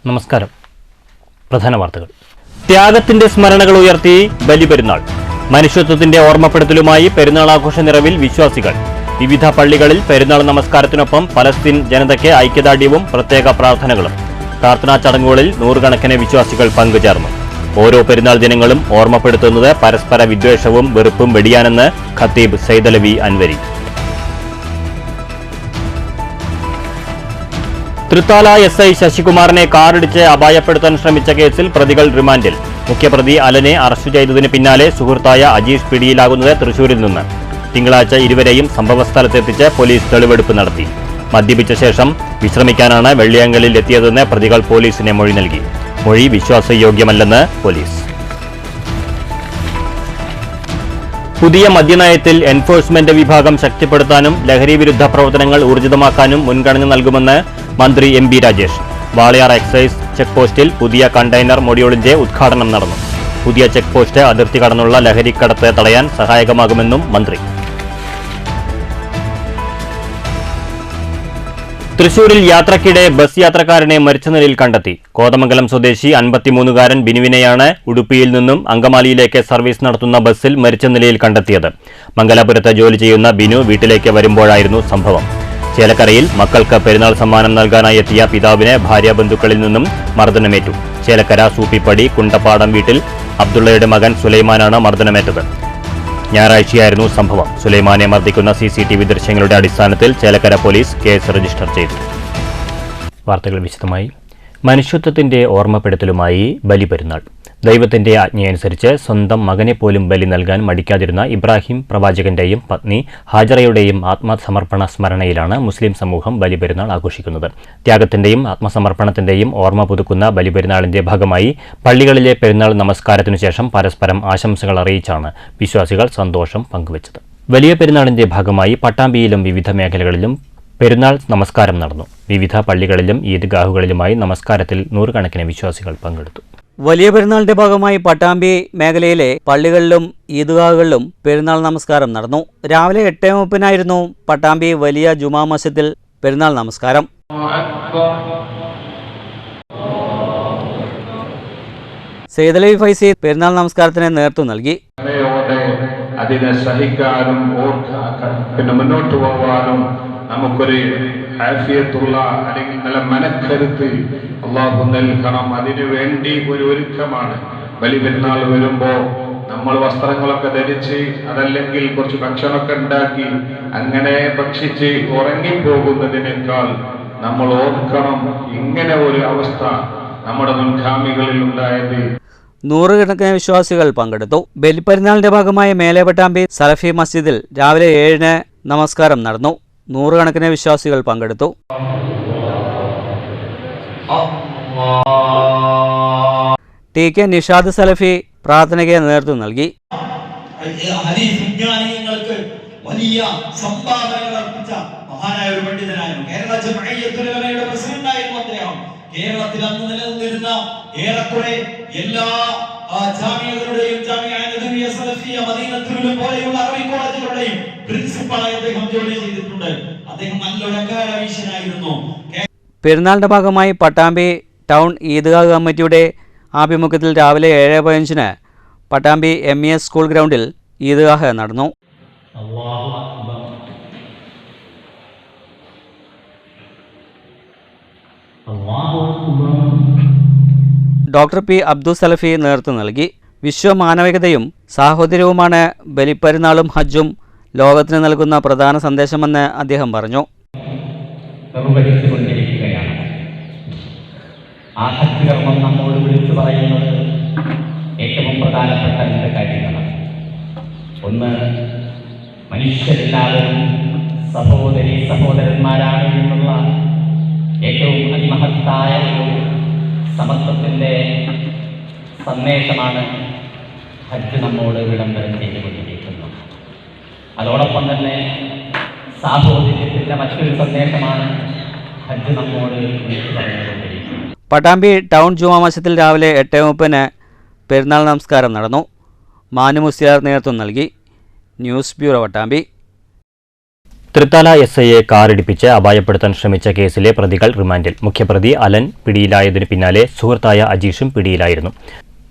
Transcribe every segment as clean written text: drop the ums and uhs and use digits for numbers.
നമസ്കാരം. പ്രധാന വാർത്തകൾ. ത്യാഗത്തിന്റെ സ്മരണകൾ ഉയർത്തി ബലിപെരുന്നാൾ. മനുഷ്യത്വത്തിന്റെ ഓർമ്മപ്പെടുത്തലുമായി പെരുന്നാൾ ആഘോഷ നിറവിൽ വിശ്വാസികൾ. വിവിധ പള്ളികളിൽ പെരുന്നാൾ നമസ്കാരത്തിനൊപ്പം പലസ്തീൻ ജനതയ്ക്ക് ഐക്യദാർഢ്യവും പ്രത്യേക പ്രാർത്ഥനകളും. പ്രാർത്ഥനാ ചടങ്ങുകളിൽ നൂറുകണക്കിന് വിശ്വാസികൾ പങ്കുചേർന്നു. ഓരോ പെരുന്നാൾ ദിനങ്ങളും ഓർമ്മപ്പെടുത്തുന്നത് പരസ്പര വിദ്വേഷവും വെറുപ്പും വെടിയാനെന്ന് ഖത്തീബ് സൈദലവി അൻവരി. തൃത്താല SI ശശികുമാറിനെ കാറിടിച്ച് അപായപ്പെടുത്താൻ ശ്രമിച്ച കേസിൽ പ്രതികൾ റിമാൻഡിൽ. മുഖ്യപ്രതി അലനെ അറസ്റ്റ് ചെയ്തതിന് പിന്നാലെ സുഹൃത്തായ അജീഷ് പിടിയിലാകുന്നത് തൃശൂരിൽ നിന്ന്. തിങ്കളാഴ്ച ഇരുവരെയും സംഭവസ്ഥലത്തെത്തിച്ച് പോലീസ് തെളിവെടുപ്പ് നടത്തി. മദ്യപിച്ച ശേഷം വിശ്രമിക്കാനാണ് വെള്ളിയാങ്കലിൽ എത്തിയതെന്ന് പ്രതികൾ പോലീസിന് മൊഴി നൽകി. മൊഴി വിശ്വാസയോഗ്യമല്ലെന്ന് പോലീസ്. പുതിയ മദ്യനയത്തിൽ എൻഫോഴ്സ്മെന്റ് വിഭാഗം ശക്തിപ്പെടുത്താനും ലഹരിവിരുദ്ധ പ്രവർത്തനങ്ങൾ ഊർജിതമാക്കാനും മുൻഗണന നൽകുമെന്ന് മന്ത്രി MB Rajesh. Walayar excise check പോസ്റ്റിൽ പുതിയ കണ്ടെയ്നർ മൊഡ്യൂളിന്റെ ഉദ്ഘാടനം നടന്നു. പുതിയ ചെക്ക് പോസ്റ്റ് അതിർത്തി കടന്നുള്ള ലഹരിക്കടത്ത് തടയാൻ സഹായകമാകുമെന്നും മന്ത്രി. തൃശൂരിൽ യാത്രക്കിടെ ബസ് യാത്രക്കാരനെ മരിച്ച നിലയിൽ കണ്ടെത്തി. കോതമംഗലം സ്വദേശി 53-കാരൻ ബിനുവിനെയാണ് ഉടുപ്പിയിൽ നിന്നും അങ്കമാലിയിലേക്ക് സർവീസ് നടത്തുന്ന ബസ്സിൽ മരിച്ച നിലയിൽ കണ്ടെത്തിയത്. മംഗലാപുരത്ത് ജോലി ചെയ്യുന്ന ബിനു വീട്ടിലേക്ക് വരുമ്പോഴായിരുന്നു സംഭവം. ചേലക്കരയിൽ മക്കൾക്ക് പെരുന്നാൾ സമ്മാനം നൽകാനായി എത്തിയ പിതാവിന് ഭാര്യാബന്ധുക്കളിൽ നിന്നും മർദ്ദനമേറ്റു. ചേലക്കര സൂപ്പിപ്പടി കുണ്ടപ്പാടം വീട്ടിൽ അബ്ദുള്ളയുടെ മകൻ സുലൈമാനാണ് മർദ്ദനമേറ്റത്. ഞായറാഴ്ചയായിരുന്നു സംഭവം. സുലൈമാനെ മർദ്ദിക്കുന്ന CCTV ദൃശ്യങ്ങളുടെ അടിസ്ഥാനത്തിൽ ചേലക്കര പോലീസ് കേസ് രജിസ്റ്റർ ചെയ്തു. വാർത്തകൾ വിശദമായി. മനുഷ്യത്വത്തിന്റെ ഓർമ്മപ്പെടുത്തലുമായി ബലിപെരുന്നാൾ. ദൈവത്തിന്റെ ആജ്ഞയനുസരിച്ച് സ്വന്തം മകനെപ്പോലും ബലി നൽകാൻ മടിക്കാതിരുന്ന ഇബ്രാഹിം പ്രവാചകന്റെയും പത്നി ഹാജറയുടെയും ആത്മസമർപ്പണ സ്മരണയിലാണ് മുസ്ലിം സമൂഹം ബലിപെരുന്നാൾ ആഘോഷിക്കുന്നത്. ത്യാഗത്തിന്റെയും ആത്മസമർപ്പണത്തിന്റെയും ഓർമ്മ പുതുക്കുന്ന ബലിപെരുന്നാളിന്റെ ഭാഗമായി പള്ളികളിലെ പെരുന്നാൾ നമസ്കാരത്തിനു ശേഷം പരസ്പരം ആശംസകൾ അറിയിച്ചാണ് വിശ്വാസികൾ സന്തോഷം പങ്കുവച്ചത്. വലിയ പെരുന്നാളിന്റെ ഭാഗമായി പട്ടാമ്പിയിലും വിവിധ മേഖലകളിലും പെരുന്നാൾ നമസ്കാരം നടന്നു. വിവിധ പള്ളികളിലും ഈദ്ഗാഹുകളിലുമായി നമസ്കാരത്തിൽ നൂറുകണക്കിന് വിശ്വാസികൾ പങ്കെടുത്തു. വലിയ പെരുന്നാളിന്റെ ഭാഗമായി പട്ടാമ്പി മേഖലയിലെ പള്ളികളിലും ഈദ്ഗാഹുകളിലും പെരുന്നാൾ നമസ്കാരം നടന്നു. രാവിലെ 8:30 പട്ടാമ്പി വലിയ ജുമാ മസ്ജിദിൽ പെരുന്നാൾ നമസ്കാരം. സൈദലവി ഫൈസി പെരുന്നാൾ നമസ്കാരത്തിന് നേതൃത്വം നൽകി. അതിനെ സഹിക്കാനും പിന്നെ മുന്നോട്ട് പോകാനും നമുക്കൊരു ആഫിയത്തുള്ള അല്ലെങ്കിൽ നല്ല മനക്കരുത്ത് അള്ളാഹു നൽകണം. അതിനു വേണ്ടി ഒരു ഒരുക്കമാണ്. ബലിപെരുന്നാൾ വരുമ്പോൾ നമ്മൾ വസ്ത്രങ്ങളൊക്കെ ധരിച്ച് അതല്ലെങ്കിൽ കുറച്ച് ഭക്ഷണമൊക്കെ ഉണ്ടാക്കി അങ്ങനെ ഭക്ഷിച്ച് ഉറങ്ങിപ്പോകുന്നതിനേക്കാൾ നമ്മൾ ഓർക്കണം ഇങ്ങനെ ഒരു അവസ്ഥ നമ്മുടെ മുൻഗാമികളിൽ ഉണ്ടായത്. നൂറുകണക്കിന് വിശ്വാസികൾ പങ്കെടുത്തു. ബലിപെരുന്നാളിന്റെ ഭാഗമായി മേലെ പട്ടാമ്പി സലഫി മസ്ജിദിൽ രാവിലെ 7 നമസ്കാരം നടന്നു. നൂറുകണക്കിന് വിശ്വാസികൾ പങ്കെടുത്തു. TK നിഷാദ് സലഫി പ്രാർത്ഥനയ്ക്ക് നേതൃത്വം നൽകി. വലിയ സംഭാവനകൾ അർപ്പിച്ച മഹാനായ ഒരു പണ്ഡിതനായിരുന്നു. കേരള ജംഇയ്യത്തുൽ ഉലമയുടെ പ്രസിഡന്റായിരുന്നു അദ്ദേഹം. കേരളത്തിൽ അന്ന് നിലനിന്നിരുന്ന ഏറെക്കുറെ എല്ലാ ജാമിയകളുടെയും ജാമിഅ നബവിയ്യ സലഫിയ മദീനത്തുൽ പോലെയുള്ള അറബി കോളേജുകളുടെയും പ്രിൻസിപ്പളായി അദ്ദേഹം ജോലി ചെയ്തിട്ടുണ്ട്. അദ്ദേഹം നല്ലൊരു അക്കാദമീഷ്യനായിരുന്നു. പെരുന്നാളിന്റെ ഭാഗമായി പട്ടാമ്പി ടൗൺ ഈദ്ഗാഹ് കമ്മിറ്റിയുടെ ആഭിമുഖ്യത്തിൽ രാവിലെ 7:15 പട്ടാമ്പി MES സ്കൂൾ ഗ്രൗണ്ടിൽ ഈദ്ഗാഹ് നടന്നു. Doctor P. അബ്ദുൽ സലഫി നേതൃത്വം നൽകി. വിശ്വമാനവികതയും സാഹോദര്യവുമാണ് ബലിപ്പെരുന്നാളും ഹജ്ജും ലോകത്തിന് നൽകുന്ന പ്രധാന സന്ദേശമെന്ന് അദ്ദേഹം പറഞ്ഞു. ആ ഹജ്ജ് കർമ്മം നമ്മോട് വിളിച്ചു പറയുന്നത് ഏറ്റവും പ്രധാനപ്പെട്ട 2 കാര്യങ്ങളാണ്. ഒന്ന്, മനുഷ്യരെല്ലാവരും സഹോദരന്മാരാണ് എന്നുള്ള ഏറ്റവും അതിമഹത്തായ ഒരു സമത്വത്തിൻ്റെ സന്ദേശമാണ് ഹജ്ജ് നമ്മോട് വിളംബരം ചെയ്തുകൊണ്ടിരിക്കുന്നത്. അതോടൊപ്പം തന്നെ സാഹോദര്യത്തിൻ്റെ മറ്റൊരു സന്ദേശമാണ് ഹജ്ജ് നമ്മോട് വിളിച്ചു പറഞ്ഞുകൊണ്ടിരിക്കുന്നത്. പട്ടാമ്പി ടൗൺ ജുമാ മസ്ജിദിൽ രാവിലെ 8:30 പെരുന്നാൾ നമസ്കാരം നടന്നു. മാനു മുസ്ലിയാർ നേതൃത്വം നൽകി. News bureau Pattambi. തൃത്താല SIയെ കാറിടിപ്പിച്ച് അപായപ്പെടുത്താൻ ശ്രമിച്ച കേസിലെ പ്രതികൾ റിമാൻഡിൽ. മുഖ്യപ്രതി അലൻ പിടിയിലായതിനു പിന്നാലെ സുഹൃത്തായ അജീഷും പിടിയിലായിരുന്നു.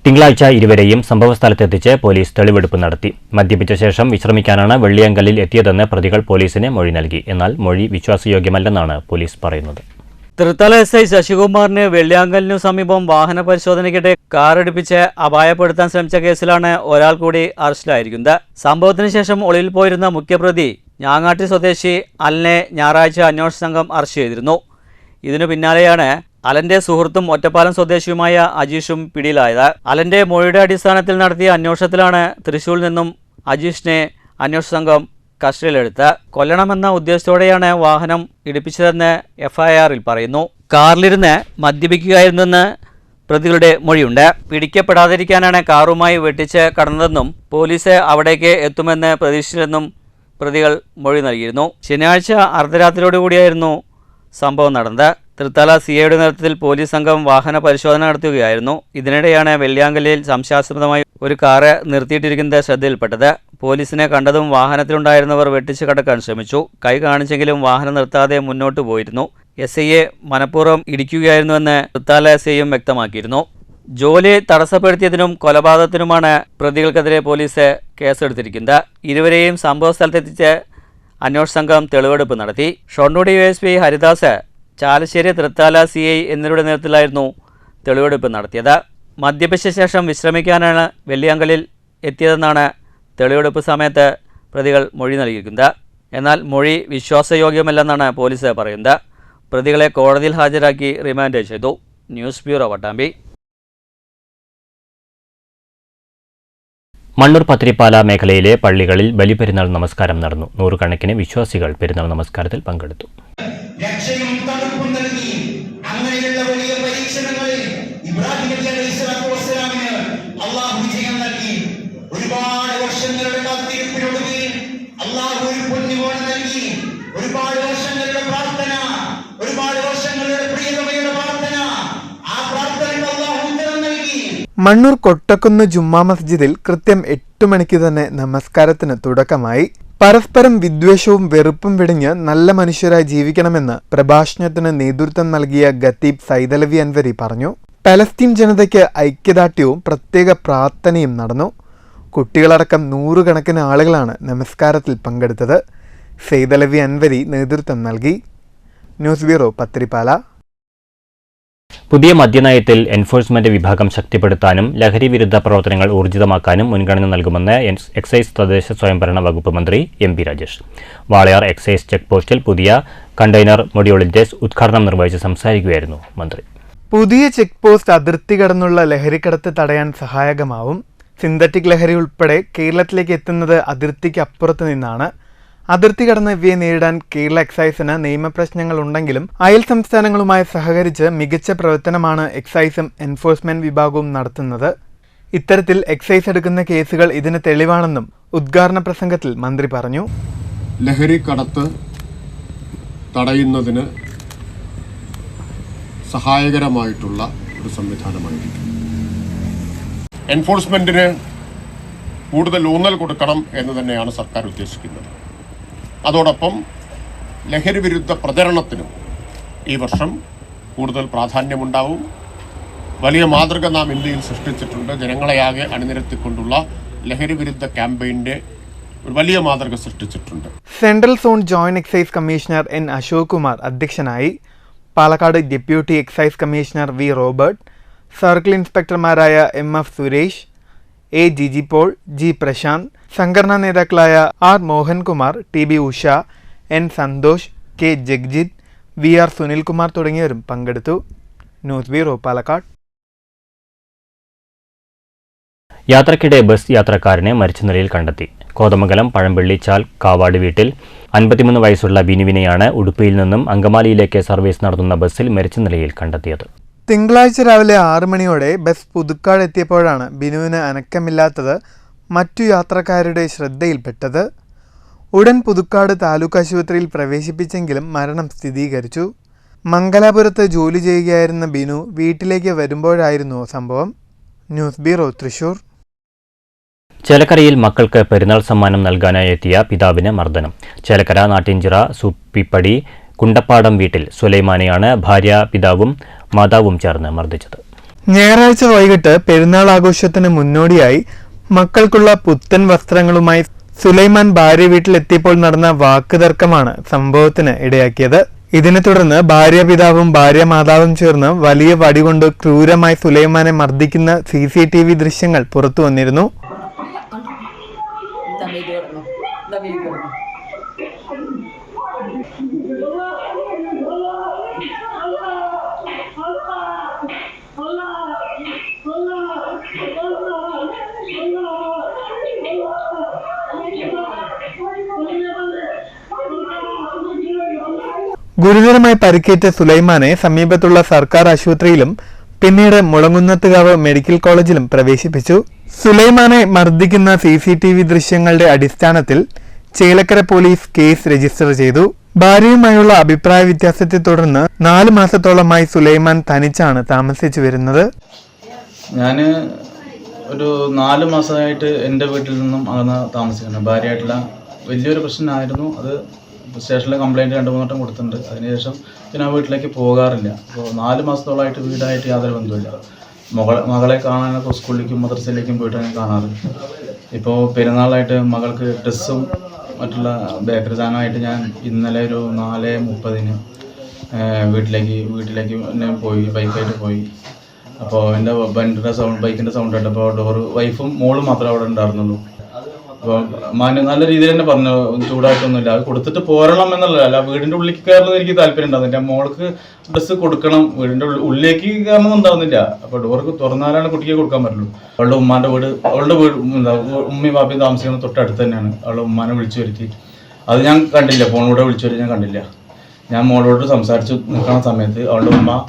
തിങ്കളാഴ്ച ഇരുവരെയും സംഭവസ്ഥലത്തെത്തിച്ച് പോലീസ് തെളിവെടുപ്പ് നടത്തി. മദ്യപിച്ച ശേഷം വിശ്രമിക്കാനാണ് വെള്ളിയങ്കലിൽ എത്തിയതെന്ന് പ്രതികൾ പോലീസിന് മൊഴി നൽകി. എന്നാൽ മൊഴി വിശ്വാസയോഗ്യമല്ലെന്നാണ് പോലീസ് പറയുന്നത്. തൃത്താല SI ശശികുമാറിന് വെള്ളിയാങ്കലിനു സമീപം വാഹന പരിശോധനയ്ക്കിടെ കാറിടിപ്പിച്ച് അപായപ്പെടുത്താൻ ശ്രമിച്ച കേസിലാണ് ഒരാൾ കൂടി അറസ്റ്റിലായിരിക്കുന്നത്. സംഭവത്തിന് ശേഷം ഒളിവിൽ പോയിരുന്ന മുഖ്യപ്രതി ഞാങ്ങാട്ടി സ്വദേശി അലനെ ഞായറാഴ്ച അന്വേഷണ സംഘം അറസ്റ്റ് ചെയ്തിരുന്നു. ഇതിനു പിന്നാലെയാണ് അലന്റെ സുഹൃത്തും ഒറ്റപ്പാലം സ്വദേശിയുമായ അജീഷും പിടിയിലായത്. അലന്റെ മൊഴിയുടെ അടിസ്ഥാനത്തിൽ നടത്തിയ അന്വേഷണത്തിലാണ് തൃശൂരിൽ നിന്നും അജീഷിനെ അന്വേഷണ സംഘം കസ്റ്റഡിയിലെടുത്ത് കൊല്ലണമെന്ന ഉദ്ദേശത്തോടെയാണ് വാഹനം ഇടിപ്പിച്ചതെന്ന് FIR-ൽ പറയുന്നു. കാറിലിരുന്ന് മദ്യപിക്കുകയായിരുന്നെന്ന് പ്രതികളുടെ മൊഴിയുണ്ട്. പിടിക്കപ്പെടാതിരിക്കാനാണ് കാറുമായി വെട്ടിച്ച് കടന്നതെന്നും പോലീസ് അവിടേക്ക് എത്തുമെന്ന് പ്രതീക്ഷിച്ചില്ലെന്നും പ്രതികൾ മൊഴി നൽകിയിരുന്നു. ശനിയാഴ്ച അർദ്ധരാത്രിയോടുകൂടിയായിരുന്നു സംഭവം നടന്നത്. തൃത്താല CIയുടെ നേതൃത്വത്തിൽ പോലീസ് സംഘം വാഹന പരിശോധന നടത്തുകയായിരുന്നു. ഇതിനിടെയാണ് വെള്ളിയാങ്കലിൽ സംശയാസ്പദമായി ഒരു കാറ് നിർത്തിയിട്ടിരിക്കുന്നത് ശ്രദ്ധയിൽപ്പെട്ടത്. പോലീസിനെ കണ്ടതും വാഹനത്തിലുണ്ടായിരുന്നവർ വെട്ടിച്ചു കടക്കാൻ ശ്രമിച്ചു. കൈ കാണിച്ചെങ്കിലും വാഹനം നിർത്താതെ മുന്നോട്ട് പോയിരുന്നു. SIയെ മനഃപൂർവ്വം ഇടിക്കുകയായിരുന്നുവെന്ന് തൃത്താല SIയും വ്യക്തമാക്കിയിരുന്നു. ജോലി തടസ്സപ്പെടുത്തിയതിനും കൊലപാതകത്തിനുമാണ് പ്രതികൾക്കെതിരെ പോലീസ് കേസെടുത്തിരിക്കുന്നത്. ഇരുവരെയും സംഭവ സ്ഥലത്തെത്തിച്ച് അന്വേഷണ സംഘം തെളിവെടുപ്പ് നടത്തി. ഷൊർണൂർ DYSP ഹരിദാസ്, ചാലശ്ശേരി തൃത്താല CI എന്നിവരുടെ നേതൃത്വത്തിലായിരുന്നു തെളിവെടുപ്പ് നടത്തിയത്. മദ്യപിച്ച ശേഷം വിശ്രമിക്കാനാണ് വെള്ളിയാങ്കലിൽ എത്തിയതെന്നാണ് തെളിവെടുപ്പ് സമയത്ത് പ്രതികൾ മൊഴി നൽകിയിരിക്കുന്നത്. എന്നാൽ മൊഴി വിശ്വാസയോഗ്യമല്ലെന്നാണ് പോലീസ് പറയുന്നത്. പ്രതികളെ കോടതിയിൽ ഹാജരാക്കി റിമാൻഡ് ചെയ്തു. News bureau, Pattambi. മണ്ണൂർ പത്തിരിപ്പാല മേഖലയിലെ പള്ളികളിൽ ബലിപെരുന്നാൾ നമസ്കാരം നടന്നു. നൂറുകണക്കിന് വിശ്വാസികൾ പെരുന്നാൾ നമസ്കാരത്തിൽ പങ്കെടുത്തു. രക്ഷയും തണുപ്പും നൽകി അങ്ങനെയുള്ള വലിയ പരീക്ഷണങ്ങളിൽ ഇബ്രാഹിം നബി അലൈഹിസ്സലാത്തു വസ്സലാമിന് അല്ലാഹു വിജയം നൽകി. ഒരുപാട് വർഷങ്ങളുടെ കാത്തിരിപ്പിനൊടുവിൽ അല്ലാഹു ഒരു പൊന്നുപോലെ നൽകി. ഒരുപാട് വർഷങ്ങളുടെ പ്രാർത്ഥന, ഒരുപാട് വർഷങ്ങളുടെ പ്രിയതമയുടെ പ്രാർത്ഥന, ആ പ്രാർത്ഥനയ്ക്ക് അല്ലാഹു ഉത്തരം നൽകി. മണ്ണൂർ കൊട്ടക്കുന്ന് ജുമ്മാ മസ്ജിദിൽ കൃത്യം 8 മണിക്ക് തന്നെ നമസ്കാരത്തിന് തുടക്കമായി. പരസ്പരം വിദ്വേഷവും വെറുപ്പും വെടിഞ്ഞ് നല്ല മനുഷ്യരായി ജീവിക്കണമെന്ന് പ്രഭാഷണത്തിന് നേതൃത്വം നൽകിയ ഖത്തീബ് സൈദലവി അൻവരി പറഞ്ഞു. പലസ്തീൻ ജനതയ്ക്ക് ഐക്യദാർഢ്യവും പ്രത്യേക പ്രാർത്ഥനയും നടന്നു. കുട്ടികളടക്കം 100 കണക്കിന് ആളുകളാണ് നമസ്കാരത്തിൽ പങ്കെടുത്തത്. സൈദലവി അൻവരി നേതൃത്വം നൽകി. News bureau, Pathirippala. പുതിയ മദ്യനയത്തിൽ എൻഫോഴ്സ്മെന്റ് വിഭാഗം ശക്തിപ്പെടുത്താനും ലഹരി വിരുദ്ധ പ്രവർത്തനങ്ങൾ ഊർജിതമാക്കാനും മുൻഗണന നൽകുമെന്ന് എക്സൈസ് തദ്ദേശ സ്വയംഭരണ വകുപ്പ് മന്ത്രി MP Rajesh. Walayar excise check പോസ്റ്റിൽ പുതിയ കണ്ടെയ്നർ മൊഡ്യൂളിന്റെ ഉദ്ഘാടനം നിർവഹിച്ച് സംസാരിക്കുകയായിരുന്നു മന്ത്രി. പുതിയ ചെക്ക് പോസ്റ്റ് അതിർത്തി കടന്നുള്ള ലഹരിക്കടത്ത് തടയാൻ സഹായകമാവും. സിന്തറ്റിക് ലഹരി ഉൾപ്പെടെ കേരളത്തിലേക്ക് എത്തുന്നത് അതിർത്തിക്ക് അപ്പുറത്ത് നിന്നാണ്. അതിർത്തി കടന്ന് ഇവയെ നേരിടാൻ കേരള എക്സൈസിന് നിയമപ്രശ്നങ്ങൾ ഉണ്ടെങ്കിലും അയൽ സംസ്ഥാനങ്ങളുമായി സഹകരിച്ച് മികച്ച പ്രവർത്തനമാണ് എക്സൈസും എൻഫോഴ്സ്മെന്റ് വിഭാഗവും നടത്തുന്നത്. ഇത്തരത്തിൽ എക്സൈസ് എടുക്കുന്ന കേസുകൾ ഇതിന് തെളിവാണെന്നും ഉദ്ഘാടന പ്രസംഗത്തിൽ മന്ത്രി പറഞ്ഞു. ലഹരി കടത്ത് തടയുന്നതിന് സഹായകരമായിട്ടുള്ള ഒരു സംവിധാനമായിരിക്കും. എൻഫോഴ്സ്മെന്റിന് കൂടുതൽ ഊന്നൽ കൊടുക്കണം എന്ന് തന്നെയാണ് സർക്കാർ ഉദ്ദേശിക്കുന്നത്. അതോടൊപ്പം ലഹരി വിരുദ്ധ പ്രചരണത്തിനും ഈ വർഷം കൂടുതൽ പ്രാധാന്യമുണ്ടാവും. വലിയ മാതൃക നാം ഇന്ത്യയിൽ സൃഷ്ടിച്ചിട്ടുണ്ട്. ജനങ്ങളെയാകെ അണിനിരത്തിക്കൊണ്ടുള്ള ലഹരി വിരുദ്ധ ക്യാമ്പയിൻ്റെ ഒരു വലിയ മാതൃക സൃഷ്ടിച്ചിട്ടുണ്ട്. Central zone joint excise commissioner N. Ashok Kumar അധ്യക്ഷനായി. Palakkad deputy excise commissioner V. Robert, circle ഇൻസ്പെക്ടർമാരായ MF Suresh, A. Jiji Paul, G. Prashanth, സംഘടനാ നേതാക്കളായ R. Mohankumar, TB Usha, N. Santhosh, K. ജഗ്ജിത്ത്, VR. Sunilkumar തുടങ്ങിയവരും പങ്കെടുത്തു. News bureau, Palakkad. യാത്രക്കിടെ ബസ് യാത്രക്കാരനെ മരിച്ച നിലയിൽ കണ്ടെത്തി. കോതമംഗലം പഴമ്പള്ളി ചാൽ കാവാട് വീട്ടിൽ 53 വയസ്സുള്ള ബിനുവിനെയാണ് ഉടുപ്പിയിൽ നിന്നും അങ്കമാലിയിലേക്ക് സർവീസ് നടത്തുന്ന ബസ്സിൽ മരിച്ച നിലയിൽ കണ്ടെത്തിയത്. തിങ്കളാഴ്ച രാവിലെ 6 മണിയോടെ ബസ് പുതുക്കാട് എത്തിയപ്പോഴാണ് ബിനുവിന് അനക്കമില്ലാത്തത് മറ്റു യാത്രക്കാരുടെ ശ്രദ്ധയിൽപ്പെട്ടത്. ഉടൻ പുതുക്കാട് താലൂക്ക് ആശുപത്രിയിൽ പ്രവേശിപ്പിച്ചെങ്കിലും മരണം സ്ഥിരീകരിച്ചു. മംഗലാപുരത്ത് ജോലി ചെയ്യുകയായിരുന്ന ബിനു വീട്ടിലേക്ക് വരുമ്പോഴായിരുന്നു സംഭവം. News bureau, Thrissur. ചേലക്കരയിൽ മക്കൾക്ക് പെരുന്നാൾ സമ്മാനം നൽകാനായി എത്തിയ പിതാവിന് മർദ്ദനം. ചേലക്കര നാട്ടിൻചിറ സൂപ്പിപ്പടി കുണ്ടപ്പാടം വീട്ടിൽ സുലൈമാനെയാണ് ഭാര്യ, പിതാവും മാതാവും ചേർന്ന് മർദ്ദിച്ചത്. ഞായറാഴ്ച വൈകിട്ട് പെരുന്നാൾ ആഘോഷത്തിന് മുന്നോടിയായി മക്കൾക്കുള്ള പുത്തൻ വസ്ത്രങ്ങളുമായി സുലൈമാൻ ഭാര്യ വീട്ടിലെത്തിയപ്പോൾ നടന്ന വാക്കുതർക്കമാണ് സംഭവത്തിന് ഇടയാക്കിയത്. ഇതിനെ തുടർന്ന് ഭാര്യ പിതാവും ഭാര്യ മാതാവും ചേർന്ന് വലിയ വടികൊണ്ട് ക്രൂരമായി സുലൈമാനെ മർദ്ദിക്കുന്ന CCTV ദൃശ്യങ്ങൾ പുറത്തു വന്നിരുന്നു. ഗുരുതരമായി പരിക്കേറ്റ സുലൈമാനെ സമീപത്തുള്ള സർക്കാർ ആശുപത്രിയിലും പിന്നീട് മുളങ്ങുന്നത്തുകാവ് മെഡിക്കൽ കോളേജിലും പ്രവേശിപ്പിച്ചു. സുലൈമാനെ മർദ്ദിക്കുന്ന CCTV ദൃശ്യങ്ങളുടെ അടിസ്ഥാനത്തിൽ ചേലക്കര പോലീസ് കേസ് രജിസ്റ്റർ ചെയ്തു. ഭാര്യയുമായുള്ള അഭിപ്രായ വ്യത്യാസത്തെ തുടർന്ന് 4 മാസത്തോളമായി സുലൈമാൻ തനിച്ചാണ് താമസിച്ചു വരുന്നത്. ഞാൻ ഒരു 4 മാസമായിട്ട് എൻ്റെ വീട്ടിൽ നിന്നും അകന്ന് താമസിക്കുന്നത്. ഭാര്യയായിട്ടുള്ള വലിയൊരു പ്രശ്നമായിരുന്നു. അത് സ്റ്റേഷനിൽ കംപ്ലയിൻറ്റ് 2-3 വട്ടം കൊടുത്തിട്ടുണ്ട്. അതിനുശേഷം പിന്നെ ആ വീട്ടിലേക്ക് പോകാറില്ല. അപ്പോൾ 4 മാസത്തോളമായിട്ട് വീടായിട്ട് യാതൊരു ബന്ധമില്ല. മകളെ കാണാനൊക്കെ സ്കൂളിലേക്കും മദ്രസയിലേക്കും പോയിട്ടാണ് കാണാറ്. ഇപ്പോൾ പെരുന്നാളായിട്ട് മകൾക്ക് ഡ്രസ്സും മറ്റുള്ള ബേക്കറി സാധനമായിട്ട് ഞാൻ ഇന്നലെ ഒരു 4:30 വീട്ടിലേക്ക് ഞാൻ പോയി, ബൈക്കായിട്ട് പോയി. അപ്പോൾ എൻ്റെ ബൈക്കിൻ്റെ സൗണ്ട് കേട്ടപ്പോൾ ഡോറ് വൈഫും മോളും മാത്രമേ അവിടെ ഉണ്ടായിരുന്നുള്ളൂ. അപ്പോൾ നല്ല രീതിയിൽ തന്നെ പറഞ്ഞു, ചൂടായിട്ടൊന്നുമില്ല, അത് കൊടുത്തിട്ട് പോരണം എന്നുള്ളതല്ല, വീടിൻ്റെ ഉള്ളിലേക്ക് കയറുന്നത് എനിക്ക് താല്പര്യം ഉണ്ടാകുന്നില്ല. മോൾക്ക് ഡ്രസ്സ് കൊടുക്കണം, വീടിൻ്റെ ഉള്ളിലേക്ക് കയറണമെന്ന് ഉണ്ടാകുന്നില്ല. അപ്പോൾ ഡോർക്ക് തുറന്നാലാണ് കുട്ടിക്ക് കൊടുക്കാൻ പറ്റുള്ളൂ. അവളുടെ ഉമ്മാൻ്റെ വീട്, ഉമ്മയും ബാപ്പയും താമസിക്കുന്നത് തൊട്ടടുത്ത് തന്നെയാണ്. അവളുടെ ഉമ്മാനെ വിളിച്ചു വരുത്തി. അത് ഞാൻ കണ്ടില്ല, ഫോണിലൂടെ വിളിച്ചു വരുത്തി ഞാൻ കണ്ടില്ല. ഞാൻ മോളോട് സംസാരിച്ച് നിൽക്കുന്ന സമയത്ത് അവളുടെ ഉമ്മ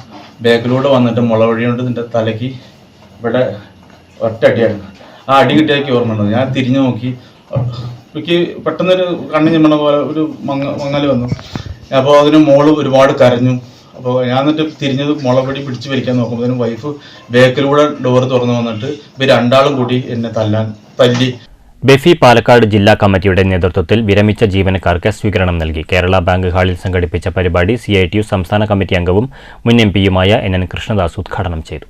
ബാക്കിലൂടെ വന്നിട്ട് മുള വഴി കൊണ്ട് നിൻ്റെ തലയ്ക്ക് ഇവിടെ ഒറ്റ അടിയാണ്. ആ അടി കിട്ടിയാക്കി ഓർമ്മ ഉണ്ടത്. ഞാൻ തിരിഞ്ഞു നോക്കി, എനിക്ക് പെട്ടെന്നൊരു കണ്ണു ചിമ്മണ പോലെ ഒരു മങ്ങൽ വന്നു. അപ്പോൾ അതിന് മോള് ഒരുപാട് കരഞ്ഞു. അപ്പോൾ ഞാൻ എന്നിട്ട് തിരിഞ്ഞത് മുളപടി പിടിച്ചു വലിക്കാൻ നോക്കുമ്പോൾ വൈഫ് ബാക്കിലൂടെ ഡോറ് തുറന്നു വന്നിട്ട് ഇവർ രണ്ടാളും കൂടി എന്നെ തല്ലി. ബെഫി പാലക്കാട് ജില്ലാ കമ്മിറ്റിയുടെ നേതൃത്വത്തിൽ വിരമിച്ച ജീവനക്കാർക്ക് സ്വീകരണം നൽകി. കേരള ബാങ്ക് ഹാളിൽ സംഘടിപ്പിച്ച പരിപാടി CITU സംസ്ഥാന കമ്മിറ്റി അംഗവും മുൻ MP-യുമായ NN കൃഷ്ണദാസ് ഉദ്ഘാടനം ചെയ്തു.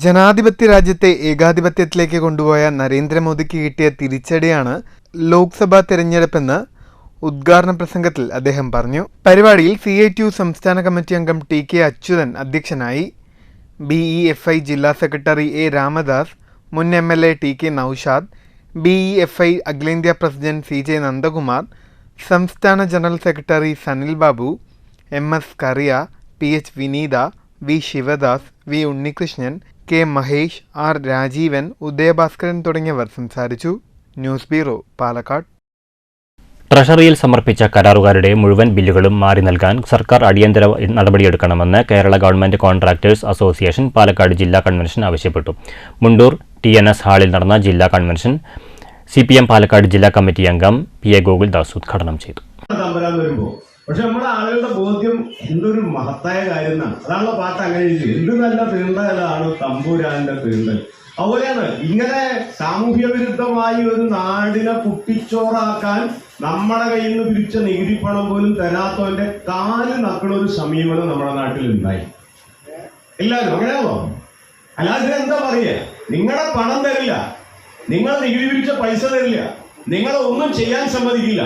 ജനാധിപത്യ രാജ്യത്തെ ഏകാധിപത്യത്തിലേക്ക് കൊണ്ടുപോയ നരേന്ദ്രമോദിക്ക് കിട്ടിയ തിരിച്ചടിയാണ് ലോക്സഭാ തെരഞ്ഞെടുപ്പെന്ന് ഉദ്ഘാടന പ്രസംഗത്തിൽ അദ്ദേഹം പറഞ്ഞു. പരിപാടിയിൽ CITU സംസ്ഥാന കമ്മിറ്റി അംഗം TK അച്യുതൻ അധ്യക്ഷനായി. BEFI ജില്ലാ സെക്രട്ടറി A രാമദാസ്, മുൻ MLA TK നൌഷാദ്, BEFI അഖിലേന്ത്യാ പ്രസിഡന്റ് CJ നന്ദകുമാർ, സംസ്ഥാന general secretary Sanil Babu, MS Kariya, PH Vineetha, V Sivadas, V Unnikrishnan, K Mahesh, R Rajeevan, Udayabhaskaran തുടങ്ങിയവർ സംസാരിച്ചു. News bureau, Palakkad. ട്രഷറിയിൽ സമർപ്പിച്ച കരാറുകാരുടെ മുഴുവൻ ബില്ലുകളും മാറി നൽകാൻ സർക്കാർ അടിയന്തര നടപടിയെടുക്കണമെന്ന് Kerala government contractors association Palakkad ജില്ലാ കൺവെൻഷൻ ആവശ്യപ്പെട്ടു. മുണ്ടൂർ TNS ഹാളിൽ നടന്ന ജില്ലാ കൺവെൻഷൻ CPM പാലക്കാട് ജില്ലാ കമ്മിറ്റി അംഗം PA ഗോകുൽദാസ് ഉദ്ഘാടനം ചെയ്തു. പക്ഷെ നമ്മുടെ ആളുകളുടെ ബോധ്യം എന്തൊരു മഹത്തായ കാര്യം എന്നാണ്. അതാണല്ലോ പാട്ട് അങ്ങനെ എഴുതി, എന്ത് നല്ല തീണ്ടലാണ് തമ്പുരാന്റെ തീണ്ടൽ. അതുപോലെയാണ് ഇങ്ങനെ സാമൂഹ്യ വിരുദ്ധമായി ഒരു നാടിനെ കുട്ടിച്ചോറാക്കാൻ നമ്മുടെ കയ്യിൽ നിന്ന് പിരിച്ച നികുതി പണം പോലും തരാത്തവന്റെ കാല് നക്കണ ഒരു സമീപനം നമ്മുടെ നാട്ടിൽ ഉണ്ടായി. എല്ലാവരും അങ്ങനെയാണോ? അല്ലാതെ എന്താ പറയുക, നിങ്ങളുടെ പണം തരില്ല, നിങ്ങൾ നികുതി പിരിച്ച പൈസ തരില്ല, നിങ്ങളെ ഒന്നും ചെയ്യാൻ സമ്മതിക്കില്ല.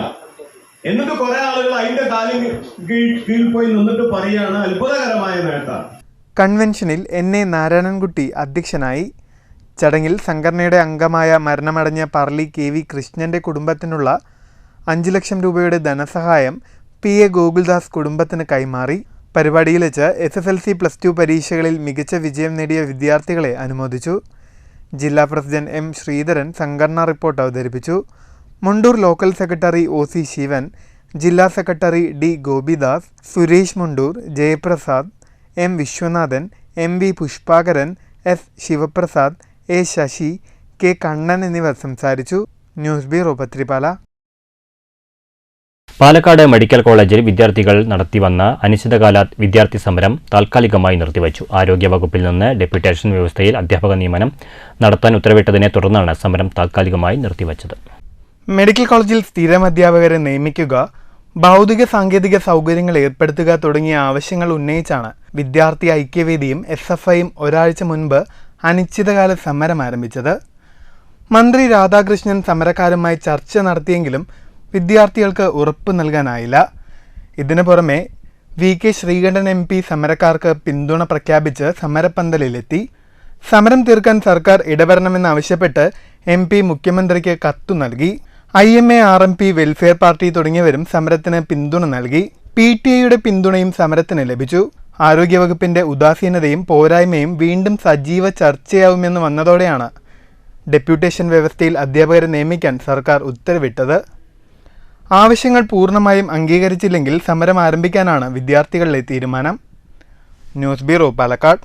എന്നിട്ട് കുറെ ആളുകൾ അതിന്റെ കാലിന് കീഴിൽ പോയി നിന്നിട്ട് പറയാണ് അത്ഭുതകരമായ നേട്ടം. കൺവെൻഷനിൽ NA നാരായണൻകുട്ടി അധ്യക്ഷനായി. ചടങ്ങിൽ സംഘടനയുടെ അംഗമായ മരണമടഞ്ഞ പറളി KV കൃഷ്ണന്റെ കുടുംബത്തിനുള്ള 5 ലക്ഷം രൂപയുടെ ധനസഹായം PA ഗോകുൽദാസ് കുടുംബത്തിന് കൈമാറി. പരിപാടിയിൽ വെച്ച് SSLC+2 പരീക്ഷകളിൽ മികച്ച വിജയം നേടിയ വിദ്യാർത്ഥികളെ അനുമോദിച്ചു. ജില്ലാ പ്രസിഡന്റ് M ശ്രീധരൻ സംഘടനാ റിപ്പോർട്ട് അവതരിപ്പിച്ചു. Mundur local secretary OC Sivan, ജില്ലാ secretary D Gopidas, Suresh Mundur, Jayaprasad, M Viswanathan, MV Pushpakaran, S Sivaprasad, A Sasi, K Kannan എന്നിവർ സംസാരിച്ചു. News bureau, Pathirippala. Palakkad medical കോളേജിൽ വിദ്യാർത്ഥികൾ നടത്തിവന്ന അനിശ്ചിതകാല വിദ്യാർത്ഥി സമരം താൽക്കാലികമായി നിർത്തിവച്ചു. ആരോഗ്യവകുപ്പിൽ നിന്ന് ഡെപ്യൂട്ടേഷൻ വ്യവസ്ഥയിൽ അധ്യാപക നിയമനം നടത്താൻ ഉത്തരവിട്ടതിനെ തുടർന്നാണ് സമരം താൽക്കാലികമായി നിർത്തിവച്ചത്. മെഡിക്കൽ കോളേജിൽ സ്ഥിരം അധ്യാപകരെ നിയമിക്കുക, ഭൗതിക സാങ്കേതിക സൗകര്യങ്ങൾ ഏർപ്പെടുത്തുക തുടങ്ങിയ ആവശ്യങ്ങൾ ഉന്നയിച്ചാണ് വിദ്യാർത്ഥി ഐക്യവേദിയും SFIയും ഒരാഴ്ച മുൻപ് അനിശ്ചിതകാല സമരം ആരംഭിച്ചത്. മന്ത്രി രാധാകൃഷ്ണൻ സമരക്കാരുമായി ചർച്ച നടത്തിയെങ്കിലും വിദ്യാർത്ഥികൾക്ക് ഉറപ്പ് നൽകാനായില്ല. ഇതിനു പുറമെ VK ശ്രീകണ്ഠൻ MP സമരക്കാർക്ക് പിന്തുണ പ്രഖ്യാപിച്ച് സമരപ്പന്തലിലെത്തി. സമരം തീർക്കാൻ സർക്കാർ ഇടപെടണമെന്നാവശ്യപ്പെട്ട് MP മുഖ്യമന്ത്രിക്ക് കത്തു നൽകി. IMA, RMP, വെൽഫെയർ പാർട്ടി തുടങ്ങിയവരും സമരത്തിന് പിന്തുണ നൽകി. PTIയുടെ പിന്തുണയും സമരത്തിന് ലഭിച്ചു. ആരോഗ്യവകുപ്പിന്റെ ഉദാസീനതയും പോരായ്മയും വീണ്ടും സജീവ ചർച്ചയാവുമെന്ന് വന്നതോടെയാണ് ഡെപ്യൂട്ടേഷൻ വ്യവസ്ഥയിൽ അധ്യാപകരെ നിയമിക്കാൻ സർക്കാർ ഉത്തരവിട്ടത്. ആവശ്യങ്ങൾ പൂർണ്ണമായും അംഗീകരിച്ചില്ലെങ്കിൽ സമരം ആരംഭിക്കാനാണ് വിദ്യാർത്ഥികളുടെ തീരുമാനം. News bureau, Palakkad.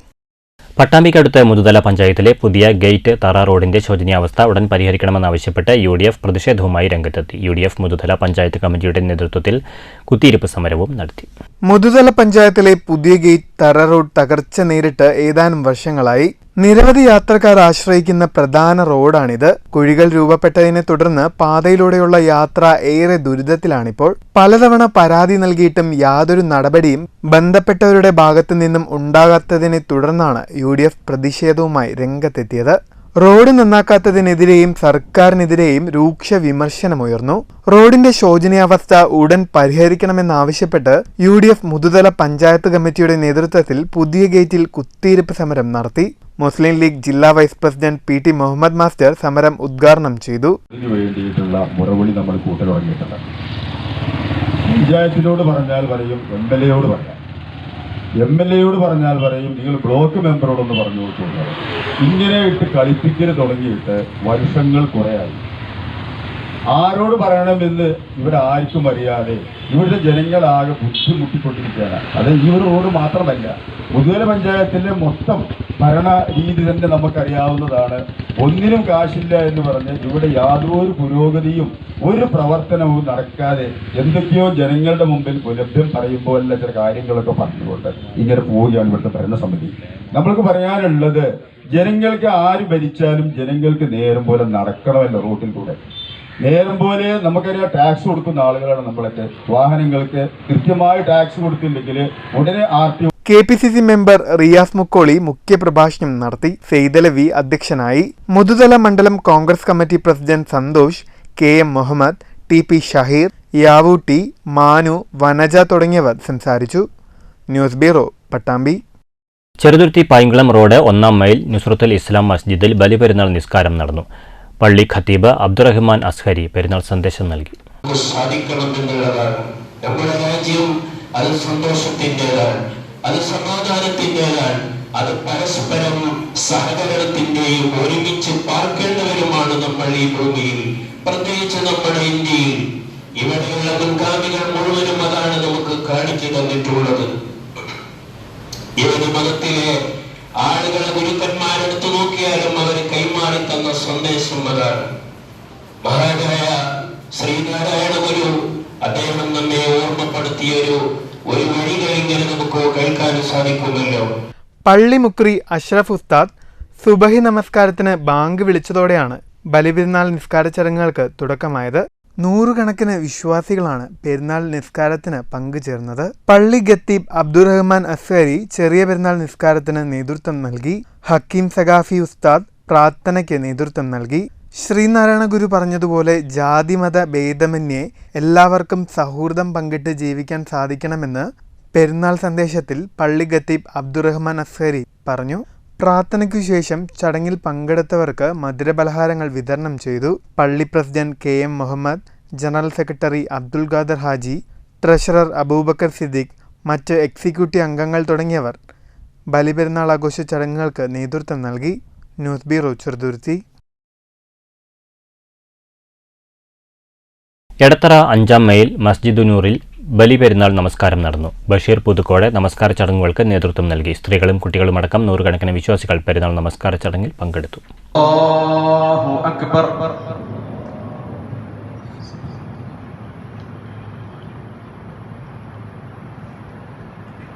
പട്ടാമ്പിക്കടുത്ത് മുതുതല പഞ്ചായത്തിലെ പുതിയ ഗേറ്റ് തറ റോഡിന്റെ ശോചനീയാവസ്ഥ ഉടൻ പരിഹരിക്കണമെന്നാവശ്യപ്പെട്ട് UDF പ്രതിഷേധവുമായി രംഗത്തെത്തി. UDF മുതുതല പഞ്ചായത്ത് കമ്മിറ്റിയുടെ നേതൃത്വത്തിൽ കുത്തിയിരിപ്പ് സമരവും നടത്തി. മുതുതല പഞ്ചായത്തിലെ പുതിയ ഗേറ്റ് തറ റോഡ് തകർച്ച നേരിട്ട് ഏതാനും വർഷങ്ങളായി. നിരവധി യാത്രക്കാർ ആശ്രയിക്കുന്ന പ്രധാന റോഡാണിത്. കുഴികൾ രൂപപ്പെട്ടതിനെ തുടർന്ന് പാതയിലൂടെയുള്ള യാത്ര ഏറെ ദുരിതത്തിലാണിപ്പോൾ. പലതവണ പരാതി നൽകിയിട്ടും യാതൊരു നടപടിയും ബന്ധപ്പെട്ടവരുടെ ഭാഗത്തു നിന്നും ഉണ്ടാകാത്തതിനെ തുടർന്നാണ് UDF പ്രതിഷേധവുമായി രംഗത്തെത്തിയത്. റോഡ് നന്നാക്കാത്തതിനെതിരെയും സർക്കാരിനെതിരെയും രൂക്ഷ വിമർശനമുയർന്നു. റോഡിന്റെ ശോചനീയാവസ്ഥ ഉടൻ പരിഹരിക്കണമെന്നാവശ്യപ്പെട്ട് UDF മുതുതല പഞ്ചായത്ത് കമ്മിറ്റിയുടെ നേതൃത്വത്തിൽ പുതിയ ഗേറ്റിൽ കുത്തിയിരിപ്പ് സമരം നടത്തി. മുസ്ലിം ലീഗ് ജില്ലാ vice president PT Muhammad master സമരം ഉദ്ഘാടനം ചെയ്തു. ഇതിനു വേണ്ടിയിട്ടുള്ള മുറവിളി നമ്മൾ കൂട്ടൽ തുടങ്ങിയിട്ടുണ്ട്. പഞ്ചായത്തിനോട് പറഞ്ഞാൽ പറയും, MLAയോട് പറയാം, MLAയോട് പറഞ്ഞാൽ പറയും നിങ്ങൾ ബ്ലോക്ക് മെമ്പറോടൊന്ന് പറഞ്ഞു കൊടുക്കുന്നത്. ഇങ്ങനെ ഇട്ട് കളിപ്പിക്കൽ തുടങ്ങിയിട്ട് വർഷങ്ങൾ കുറേയായി. ആരോട് പറയണമെന്ന് ഇവിടെ ആർക്കും അറിയാതെ ഇവിടുത്തെ ജനങ്ങളാകെ ബുദ്ധിമുട്ടിക്കൊണ്ടിരിക്കുകയാണ്. അത് ഈ ഒരു റോഡ് മാത്രമല്ല, മുതുതല പഞ്ചായത്തിലെ മൊത്തം ഭരണ രീതി തന്നെ നമുക്കറിയാവുന്നതാണ്. ഒന്നിനും കാശില്ല എന്ന് പറഞ്ഞ് ഇവിടെ യാതൊരു പുരോഗതിയും ഒരു പ്രവർത്തനവും നടക്കാതെ എന്തൊക്കെയോ ജനങ്ങളുടെ മുമ്പിൽ ലഭ്യം പറയുമ്പോൾ അല്ല ചില കാര്യങ്ങളൊക്കെ പറഞ്ഞുകൊണ്ട് ഇങ്ങനെ പോവുകയാണ് ഇവിടുത്തെ ഭരണസമിതി. നമ്മൾക്ക് പറയാനുള്ളത്, ജനങ്ങൾക്ക് ആര് ഭരിച്ചാലും ജനങ്ങൾക്ക് നേരം പോലെ നടക്കണമല്ലോ റോട്ടിൽ കൂടെ. നേരം പോലെ നമുക്കറിയാം, ടാക്സ് കൊടുക്കുന്ന ആളുകളാണ് നമ്മളൊക്കെ. വാഹനങ്ങൾക്ക് കൃത്യമായി ടാക്സ് കൊടുത്തില്ലെങ്കിൽ ഉടനെ RTO. KPCC member Riyas Mukkoli മുഖ്യപ്രഭാഷണം നടത്തി. സെയ്തലവി അധ്യക്ഷനായി. മുതുതല മണ്ഡലം Congress committee president Santhosh, KM Muhammed, TP Shaheer, Yavutti, Manu, Vanaja തുടങ്ങിയവർ സംസാരിച്ചു. News bureau, Pattambi. Cheruthuruthy Painkulam road 1-ാം മൈൽ നുസ്രത്തുൽ ഇസ്ലാം മസ്ജിദിൽ ബലിപെരുന്നാൾ നിസ്കാരം നടന്നു. പള്ളി ഖത്തീബ് അബ്ദുറഹ്മാൻ അസ്ഹരി പെരുന്നാൾ സന്ദേശം നൽകി. നമ്മുടെ രാജ്യം അത് സന്തോഷത്തിൻ്റെതാണ്, അത് സമാധാനത്തിൻ്റെതാണ്, അത് പരസ്പരം സഹകരണത്തിൻ്റെയും ഒരുമിച്ച് പാർക്കേണ്ടവരുമാണ് നമ്മൾ ഈ ഭൂമിയിൽ, പ്രത്യേകിച്ച് നമ്മുടെ ഇന്ത്യയിൽ. ഇവിടെയുള്ള മുൻഗാമികൾ മുഴുവനും അതാണ് നമുക്ക് കാണിച്ചു തന്നിട്ടുള്ളത്. ഏത് മതത്തിലെ ആളുകളെ ഗുരുക്കന്മാരെടുത്തു നോക്കിയാലും അവർ കൈമാറി തന്ന സന്ദേശം അതാണ്. മഹാനായ ശ്രീനാരായണ ഗുരു അദ്ദേഹം നമ്മെ ഓർമ്മപ്പെടുത്തിയൊരു വഴികളിങ്ങനെ നമുക്ക് കേൾക്കാൻ സാധിക്കുമല്ലോ. പള്ളി മുക്രി അഷ്റഫ് ഉസ്താദ് സുബഹി നമസ്കാരത്തിന് ബാങ്ക് വിളിച്ചതോടെയാണ് ബലിപെരുന്നാൾ നിസ്കാര ചടങ്ങുകൾക്ക് തുടക്കമായത്. നൂറുകണക്കിന് വിശ്വാസികളാണ് പെരുന്നാൾ നിസ്കാരത്തിന് പങ്കുചേർന്നത്. പള്ളി ഖത്തീബ് അബ്ദുറഹ്മാൻ അസ്ഹരി ചെറിയ പെരുന്നാൾ നിസ്കാരത്തിന് നേതൃത്വം നൽകി. ഹക്കീം സഖാഫി ഉസ്താദ് പ്രാർത്ഥനയ്ക്ക് നേതൃത്വം നൽകി. ശ്രീനാരായണ ഗുരു പറഞ്ഞതുപോലെ ജാതിമത ഭേദമന്യേ എല്ലാവർക്കും സൗഹൃദം പങ്കിട്ട് ജീവിക്കാൻ സാധിക്കണമെന്ന് പെരുന്നാൾ സന്ദേശത്തിൽ പള്ളി ഖത്തീബ് അബ്ദുറഹ്മാൻ അസ്ഹരി പറഞ്ഞു. പ്രാർത്ഥനയ്ക്കു ശേഷം ചടങ്ങിൽ പങ്കെടുത്തവർക്ക് മധുരപലഹാരങ്ങൾ വിതരണം ചെയ്തു. പള്ളി president KM Muhammed, general secretary Abdul Khader Haji, treasurer Aboobacker Siddique, മറ്റ് എക്സിക്യൂട്ടീവ് അംഗങ്ങൾ തുടങ്ങിയവർ ബലിപെരുന്നാൾ ആഘോഷ ചടങ്ങുകൾക്ക് നേതൃത്വം നൽകി. News bureau, Cheruthuruthy. എടത്തറ 5-ാം മൈൽ മസ്ജിദുനൂറിൽ ബലിപെരുന്നാൾ നമസ്കാരം നടന്നു. ബഷീർ പുതുക്കോട് നമസ്കാര ചടങ്ങുകൾക്ക് നേതൃത്വം നൽകി. സ്ത്രീകളും കുട്ടികളുമടക്കം നൂറുകണക്കിന് വിശ്വാസികൾ പെരുന്നാൾ നമസ്കാര ചടങ്ങിൽ പങ്കെടുത്തു.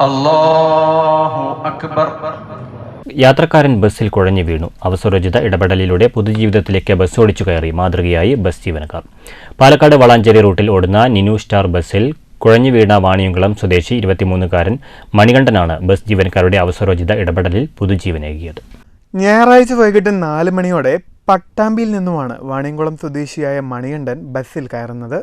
അല്ലാഹു അക്ബർ. യാത്രക്കാരൻ ബസ്സിൽ കുഴഞ്ഞു വീണു. അവസരോചിത ഇടപെടലിലൂടെ പൊതുജീവിതത്തിലേക്ക് ബസ് ഓടിച്ചു കയറി മാതൃകയായി ബസ് ജീവനക്കാർ. പാലക്കാട് വളാഞ്ചേരി റൂട്ടിൽ ഓടുന്ന നിനു സ്റ്റാർ ബസ്സിൽ കുഴഞ്ഞു വീണ വാണിയംകുളം സ്വദേശി 23-കാരൻ മണികണ്ഠനാണ് ബസ് ജീവനക്കാരുടെ അവസരോചിത ഇടപെടലിൽ പുതുജീവനേകിയത്. ഞായറാഴ്ച വൈകിട്ട് 4 മണിയോടെ പട്ടാമ്പിയിൽ നിന്നുമാണ് വാണിയംകുളം സ്വദേശിയായ മണികണ്ഠൻ ബസ്സിൽ കയറുന്നത്.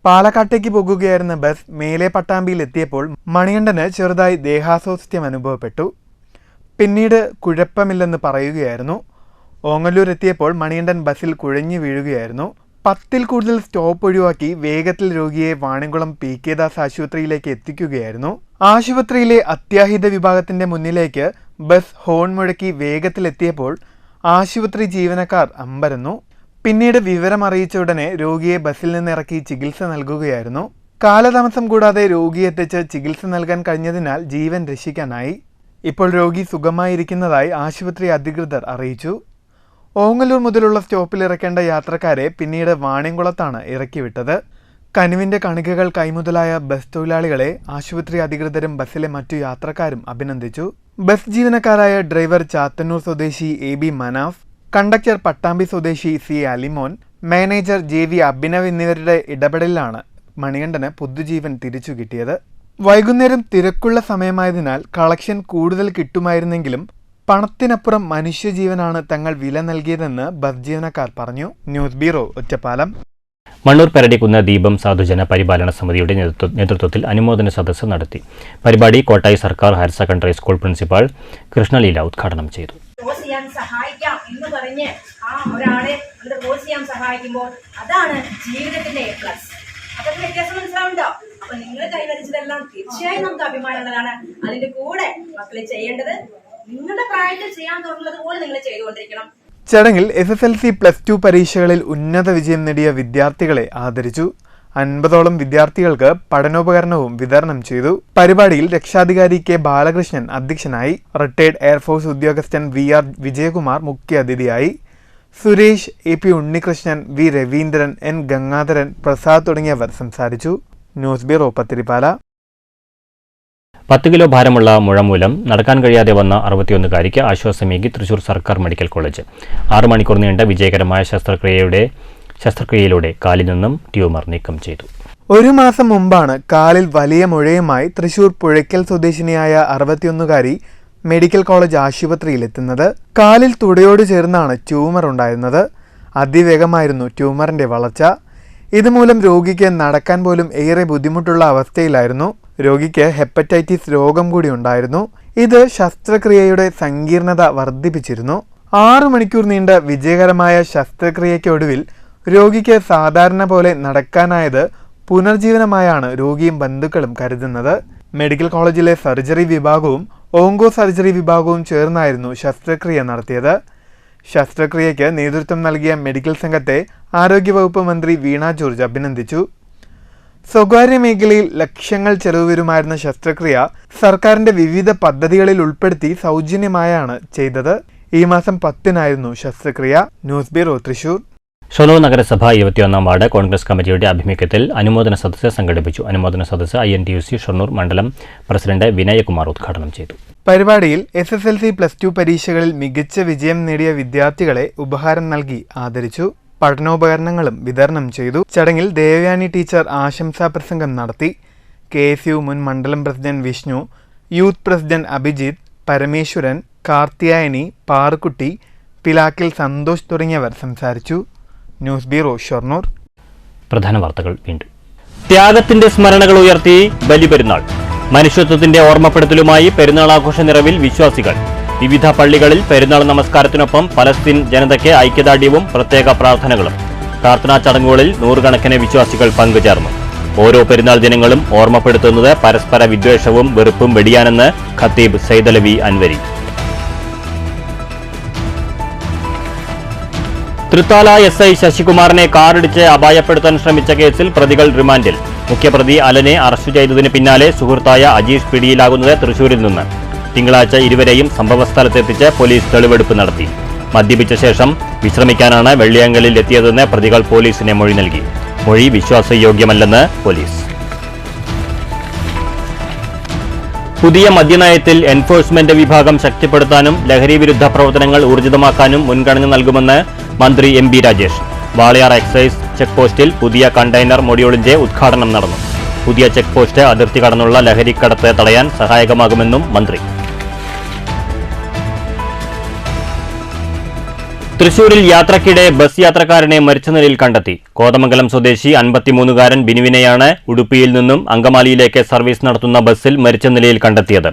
പാലക്കാട്ടേക്ക് പോകുകയായിരുന്ന ബസ് മേലെ പട്ടാമ്പിയിൽ എത്തിയപ്പോൾ മണികണ്ഠന് ചെറുതായി ദേഹാസ്വാസ്ഥ്യം അനുഭവപ്പെട്ടു. പിന്നീട് കുഴപ്പമില്ലെന്ന് പറയുകയായിരുന്നു. ഓങ്ങല്ലൂർ എത്തിയപ്പോൾ മണികണ്ഠൻ ബസ്സിൽ കുഴഞ്ഞു വീഴുകയായിരുന്നു. 10-ൽ കൂടുതൽ സ്റ്റോപ്പ് ഒഴിവാക്കി വേഗത്തിൽ രോഗിയെ വാണിയംകുളം PK ദാസ് ആശുപത്രിയിലേക്ക് എത്തിക്കുകയായിരുന്നു. ആശുപത്രിയിലെ അത്യാഹിത വിഭാഗത്തിന്റെ മുന്നിലേക്ക് ബസ് ഹോൺ മുഴക്കി വേഗത്തിലെത്തിയപ്പോൾ ആശുപത്രി ജീവനക്കാർ അമ്പരന്നു. പിന്നീട് വിവരം അറിയിച്ച ഉടനെ രോഗിയെ ബസ്സിൽ നിന്ന് ഇറക്കി ചികിത്സ നൽകുകയായിരുന്നു. കാലതാമസം കൂടാതെ രോഗിയെ എത്തിച്ച് ചികിത്സ നൽകാൻ കഴിഞ്ഞതിനാൽ ജീവൻ രക്ഷിക്കാനായി. ഇപ്പോൾ രോഗി സുഖമായിരിക്കുന്നതായി ആശുപത്രി അധികൃതർ അറിയിച്ചു. ഓങ്ങല്ലൂർ മുതലുള്ള സ്റ്റോപ്പിൽ ഇറക്കേണ്ട യാത്രക്കാരെ പിന്നീട് വാണിയംകുളത്താണ് ഇറക്കിവിട്ടത്. കനിവിന്റെ കണികകൾ കൈമുതലായ ബസ് തൊഴിലാളികളെ ആശുപത്രി അധികൃതരും ബസ്സിലെ മറ്റു യാത്രക്കാരും അഭിനന്ദിച്ചു. ബസ് ജീവനക്കാരായ ഡ്രൈവർ ചാത്തന്നൂർ സ്വദേശി AB മനാഫ്, കണ്ടക്ടർ പട്ടാമ്പി സ്വദേശി C Alimon, manager JV Abhinav എന്നിവരുടെ ഇടപെടലിലാണ് മണികണ്ഠന് പുതുജീവൻ തിരിച്ചു കിട്ടിയത്. വൈകുന്നേരം തിരക്കുള്ള സമയമായതിനാൽ കളക്ഷൻ കൂടുതൽ കിട്ടുമായിരുന്നെങ്കിലും പണത്തിനപ്പുറം മനുഷ്യജീവനാണ് തങ്ങൾ വില നൽകിയതെന്ന് ബസ് ജീവനക്കാർ പറഞ്ഞു. News bureau, Ottapalam. മണ്ണൂർ പെരടിക്കുന്ന് ദീപം സാധുജന പരിപാലന സമിതിയുടെ നേതൃത്വത്തിൽ അനുമോദന സദസ്സ് നടത്തി. പരിപാടി കോട്ടായി സർക്കാർ higher secondary school principal Krishnaleela ഉദ്ഘാടനം ചെയ്തു. കോഴ്സ് ചെയ്യാൻ സഹായിക്കാം എന്ന് പറഞ്ഞ് ഒരാളെ കോഴ്സ് ചെയ്യാൻ സഹായിക്കുമ്പോൾ അതാണ് ജീവിതത്തിന്റെ പ്ലസ്. അതൊക്കെ വ്യത്യാസം മനസ്സിലാവുണ്ടോ? അപ്പൊ നിങ്ങൾ കൈവരിച്ചതെല്ലാം തീർച്ചയായും നമുക്ക് അഭിമാനമുള്ളതാണ്. അതിന്റെ കൂടെ മക്കളെ ചെയ്യേണ്ടത് നിങ്ങളുടെ പ്രായത്തിൽ ചെയ്യാൻ തുടങ്ങുന്നത് പോലെ നിങ്ങൾ ചെയ്തുകൊണ്ടിരിക്കണം. ചടങ്ങിൽ SSLC +2 പരീക്ഷകളിൽ ഉന്നത വിജയം നേടിയ വിദ്യാർത്ഥികളെ ആദരിച്ചു. 50ഓളം വിദ്യാർത്ഥികൾക്ക് പഠനോപകരണവും വിതരണം ചെയ്തു. പരിപാടിയിൽ രക്ഷാധികാരി K ബാലകൃഷ്ണൻ അധ്യക്ഷനായി. റിട്ടയർഡ് എയർഫോഴ്സ് ഉദ്യോഗസ്ഥൻ VR വിജയകുമാർ മുഖ്യ അതിഥിയായി. Suresh, AP Unnikrishnan, V Raveendran, N Gangadharan, Prasad തുടങ്ങിയവർ സംസാരിച്ചു. News bureau, Pathiripala. 10 കിലോ ഭാരമുള്ള മുഴ മൂലം നടക്കാൻ കഴിയാതെ വന്ന 61-കാരിക്ക് ആശ്വാസമേകി തൃശൂർ സർക്കാർ മെഡിക്കൽ കോളേജ്. 6 മണിക്കൂർ നീണ്ട വിജയകരമായ ശസ്ത്രക്രിയയിലൂടെ കാലിൽ നിന്നും ട്യൂമർ നീക്കം ചെയ്തു. 1 മാസം മുമ്പാണ് കാലിൽ വലിയ മുഴയുമായി തൃശൂർ പുഴയ്ക്കൽ സ്വദേശിനിയായ 61-കാരി മെഡിക്കൽ കോളേജ് ആശുപത്രിയിലെത്തുന്നത്. കാലിൽ തുടയോട് ചേർന്നാണ് ട്യൂമർ ഉണ്ടായിരുന്നത്. അതിവേഗമായിരുന്നു ട്യൂമറിന്റെ വളർച്ച. ഇതുമൂലം രോഗിക്ക് നടക്കാൻ പോലും ഏറെ ബുദ്ധിമുട്ടുള്ള അവസ്ഥയിലായിരുന്നു. രോഗിക്ക് ഹെപ്പറ്റൈറ്റിസ് രോഗം കൂടി ഉണ്ടായിരുന്നു. ഇത് ശസ്ത്രക്രിയയുടെ സങ്കീർണത വർദ്ധിപ്പിച്ചിരുന്നു. 6 മണിക്കൂർ നീണ്ട വിജയകരമായ ശസ്ത്രക്രിയയ്ക്കൊടുവിൽ രോഗിക്ക് സാധാരണ പോലെ നടക്കാനായത് പുനർജീവനമായാണ് രോഗിയും ബന്ധുക്കളും കരുതുന്നത്. മെഡിക്കൽ കോളേജിലെ സർജറി വിഭാഗവും ഓങ്കോ സർജറി വിഭാഗവും ചേർന്നായിരുന്നു ശസ്ത്രക്രിയ നടത്തിയത്. ശസ്ത്രക്രിയയ്ക്ക് നേതൃത്വം നൽകിയ മെഡിക്കൽ സംഘത്തെ ആരോഗ്യവകുപ്പ് മന്ത്രി വീണ ജോർജ് അഭിനന്ദിച്ചു. സ്വകാര്യ മേഖലയിൽ ലക്ഷങ്ങൾ ചെലവ് വരുമായിരുന്ന ശസ്ത്രക്രിയ സർക്കാരിന്റെ വിവിധ പദ്ധതികളിൽ ഉൾപ്പെടുത്തി സൗജന്യമായാണ് ചെയ്തത്. ഈ മാസം 10-നായിരുന്നു ശസ്ത്രക്രിയ. News bureau, Thrissur. ഷൊർണൂർ നഗരസഭ 21-ാം വാർഡ് കോൺഗ്രസ് കമ്മിറ്റിയുടെ ആഭിമുഖ്യത്തിൽ അനുമോദന സദസ്സ് സംഘടിപ്പിച്ചു. അനുമോദന സദസ്സ് INTUC ഷൊർണൂർ മണ്ഡലം പ്രസിഡന്റ് വിനയകുമാർ ഉദ്ഘാടനം ചെയ്തു. പരിപാടിയിൽ SSLC +2 പരീക്ഷകളിൽ മികച്ച വിജയം നേടിയ വിദ്യാർത്ഥികളെ ഉപഹാരം നൽകി ആദരിച്ചു. പഠനോപകരണങ്ങളും വിതരണം ചെയ്തു. ചടങ്ങിൽ ദേവയാനി ടീച്ചർ ആശംസാ പ്രസംഗം നടത്തി. KSU മുൻ മണ്ഡലം president Vishnu, youth president Abhijith, Parameswaran, Karthiyayani, Parukutty, Pilakkil Santhosh തുടങ്ങിയവർ സംസാരിച്ചു. News bureau, Shoranur. പ്രധാന വാർത്തകൾ വീണ്ടും. ത്യാഗത്തിന്റെ സ്മരണകൾ ഉയർത്തി ബലിപെരുന്നാൾ. മനുഷ്യത്വത്തിന്റെ ഓർമ്മപ്പെടുത്തലുമായി പെരുന്നാൾ ആഘോഷ നിറവിൽ വിശ്വാസികൾ. വിവിധ പള്ളികളിൽ പെരുന്നാൾ നമസ്കാരത്തിനൊപ്പം പലസ്തീൻ ജനതയ്ക്ക് ഐക്യദാർഢ്യവും പ്രത്യേക പ്രാർത്ഥനകളും. പ്രാർത്ഥനാ ചടങ്ങുകളിൽ നൂറുകണക്കിന് വിശ്വാസികൾ പങ്കുചേർന്നു. ഓരോ പെരുന്നാൾ ദിനങ്ങളും ഓർമ്മപ്പെടുത്തുന്നത് പരസ്പര വിദ്വേഷവും വെറുപ്പും വെടിയാനെന്ന് ഖത്തീബ് സൈദലവി അൻവരി. തൃത്താല SI ശശികുമാറിനെ കാറിടിച്ച് അപായപ്പെടുത്താൻ ശ്രമിച്ച കേസിൽ പ്രതികൾ റിമാൻഡിൽ. മുഖ്യപ്രതി അലനെ അറസ്റ്റ് ചെയ്തതിന് പിന്നാലെ സുഹൃത്തായ അജീഷ് പിടിയിലാകുന്നത് തൃശൂരിൽ നിന്ന്. തിങ്കളാഴ്ച ഇരുവരെയും സംഭവസ്ഥലത്തെത്തിച്ച് പോലീസ് തെളിവെടുപ്പ് നടത്തി. മദ്യപിച്ച ശേഷം വിശ്രമിക്കാനാണ് വെള്ളിയാങ്കലിൽ എത്തിയതെന്ന് പ്രതികൾ പോലീസിനെ മൊഴി നൽകി. മൊഴി വിശ്വാസയോഗ്യമല്ലെന്ന് പോലീസ്. പുതിയ മദ്യനയത്തിൽ എൻഫോഴ്സ്മെന്റ് വിഭാഗം ശക്തിപ്പെടുത്താനും ലഹരി വിരുദ്ധ പ്രവർത്തനങ്ങൾ ഊർജിതമാക്കാനും മുൻഗണന നൽകുമെന്ന് മന്ത്രി എം.ബി. രാജേഷ്. വാളയാർ എക്സൈസ് ചെക്ക് പോസ്റ്റിൽ പുതിയ കണ്ടെയ്നർ മൊഡ്യൂളിന്റെ ഉദ്ഘാടനം നടന്നു. പുതിയ ചെക്ക് പോസ്റ്റ് അതിർത്തി കടന്നുള്ള ലഹരിക്കടത്ത് തടയാൻ സഹായകമാകുമെന്നും മന്ത്രി. തൃശൂരിൽ യാത്രക്കിടെ ബസ് യാത്രക്കാരനെ മരിച്ച നിലയിൽ കണ്ടെത്തി. കോതമംഗലം സ്വദേശി 53-കാരൻ ബിനുവിനെയാണ് ഉടുപ്പിയിൽ നിന്നും അങ്കമാലിയിലേക്ക് സർവീസ് നടത്തുന്ന ബസ്സിൽ മരിച്ച നിലയിൽ കണ്ടെത്തിയത്.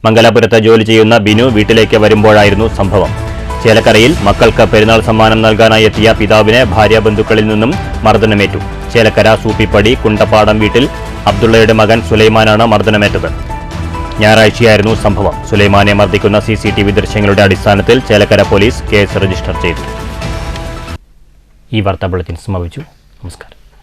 മംഗലാപുരത്ത് ജോലി ചെയ്യുന്ന ബിനു വീട്ടിലേക്ക് വരുമ്പോഴായിരുന്നു സംഭവം. ചേലക്കരയിൽ മക്കൾക്ക് പെരുന്നാൾ സമ്മാനം നൽകാനായി എത്തിയ പിതാവിന് ഭാര്യാബന്ധുക്കളിൽ നിന്നും മർദ്ദനമേറ്റു. ചേലക്കര സൂപ്പിപ്പടി കുണ്ടപ്പാടം വീട്ടിൽ അബ്ദുള്ളയുടെ മകൻ സുലൈമാനാണ് മർദ്ദനമേറ്റത്. ഞായറാഴ്ചയായിരുന്നു സംഭവം. സുലൈമാനെ മർദ്ദിക്കുന്ന CCTV ദൃശ്യങ്ങളുടെ അടിസ്ഥാനത്തിൽ ചേലക്കര പോലീസ് കേസ് രജിസ്റ്റർ ചെയ്തു. ഈ വാർത്താ ബുള്ളറ്റിൻ സമാപിച്ചു. നമസ്കാരം.